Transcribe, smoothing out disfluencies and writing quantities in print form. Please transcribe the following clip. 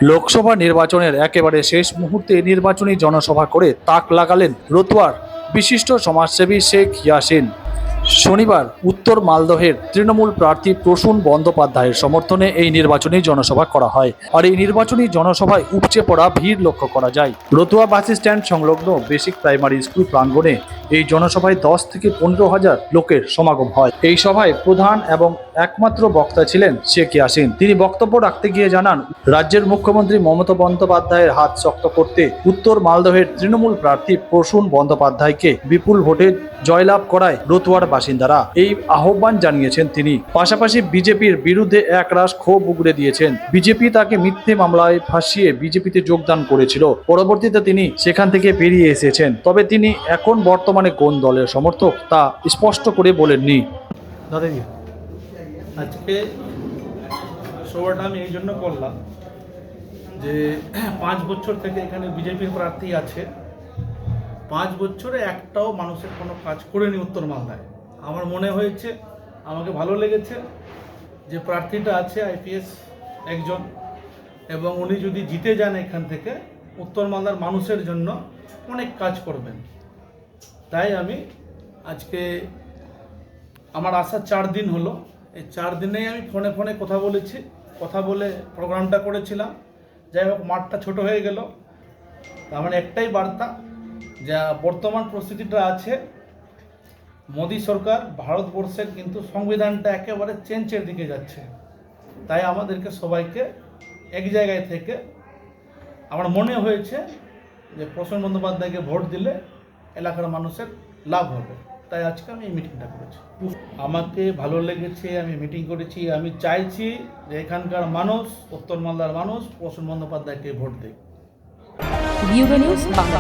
লোকসভা নির্বাচনের একেবারে শেষ মুহূর্তে নির্বাচনী জনসভা করে তাক লাগালেন রতুয়ার বিশিষ্ট সমাজসেবী শেখ ইয়াসিন। শনিবার উত্তর মালদহের তৃণমূল প্রার্থী প্রসূন বন্দ্যোপাধ্যায়ের সমর্থনে এই নির্বাচনী জনসভা করা হয়। আর এই নির্বাচনী জনসভায় উপচে পড়া ভিড় লক্ষ্য করা যায়। রতুয়া বাস স্ট্যান্ড সংলগ্ন বেসিক প্রাইমারি স্কুল প্রাঙ্গণে এই জনসভায় 10 থেকে 15,000 লোকের সমাগম হয়। এই সভায় প্রধান এবং একমাত্র বক্তা ছিলেন শেখ ইয়াসিন। তিনি বক্তব্য রাখতে গিয়ে জানান, রাজ্যের মুখ্যমন্ত্রী মমতা বন্দ্যোপাধ্যায়ের হাত শক্ত করতে উত্তর মালদহের তৃণমূল প্রার্থী প্রসূন বন্দ্যোপাধ্যায়কে বিপুল ভোটে জয়লাভ করায় রতুয়ার বাসিন্দারা এই আহ্বান জানিয়েছেন তিনি। পাশাপাশি বিজেপির বিরুদ্ধে একরাশ ক্ষোভ উগরে দিয়েছেন। বিজেপি তাকে মিথ্যে মামলায় ফাঁসিয়ে বিজেপিতে যোগদান করেছিল, পরবর্তীতে তিনি সেখান থেকে বেরিয়ে এসেছেন। তবে তিনি এখন বর্তমানে কোন দলের সমর্থক তা স্পষ্ট করে বলেননি। দাদাজি, আজকে সভাটা আমি এই জন্য করলাম যে 5 বছর থেকে এখানে বিজেপির প্রার্থী আছে। 5 বছরে একটাও মানুষের কোনো কাজ করেনি উত্তর মালদায়। আমার মনে হয়েছে, আমাকে ভালো লেগেছে যে প্রার্থীটা আছে আইপিএস একজন, এবং উনি যদি জিতে যান এখান থেকে উত্তর মালদার মানুষের জন্য অনেক কাজ করবেন। তাই আমি আজকে আমার আসা 4 দিন হলো। এই 4 দিনেই আমি ফোনে ফোনে কথা বলে প্রোগ্রামটা করেছিলাম। যাই হোক, মাঠটা ছোট হয়ে গেল। আমার একটাই বার্তা, যা বর্তমান পরিস্থিতিটা আছে, মোদী সরকার ভারতবর্ষের কিন্তু সংবিধানটা একেবারে চেঞ্জের দিকে যাচ্ছে। তাই আমাদেরকে সবাইকে এক জায়গায় থেকে আমার মনে হয়েছে যে প্রসূন বন্দ্যোপাধ্যায়কে ভোট দিলে এলাকার মানুষের লাভ হবে। তাই আজকে আমি এই মিটিংটা করেছি। আমাকে ভালো লেগেছে, আমি মিটিং করেছি। আমি চাইছি যে এখানকার মানুষ, উত্তর মালদার মানুষ প্রসূন বন্দ্যোপাধ্যায়কে ভোট দেয়। View news Bangla.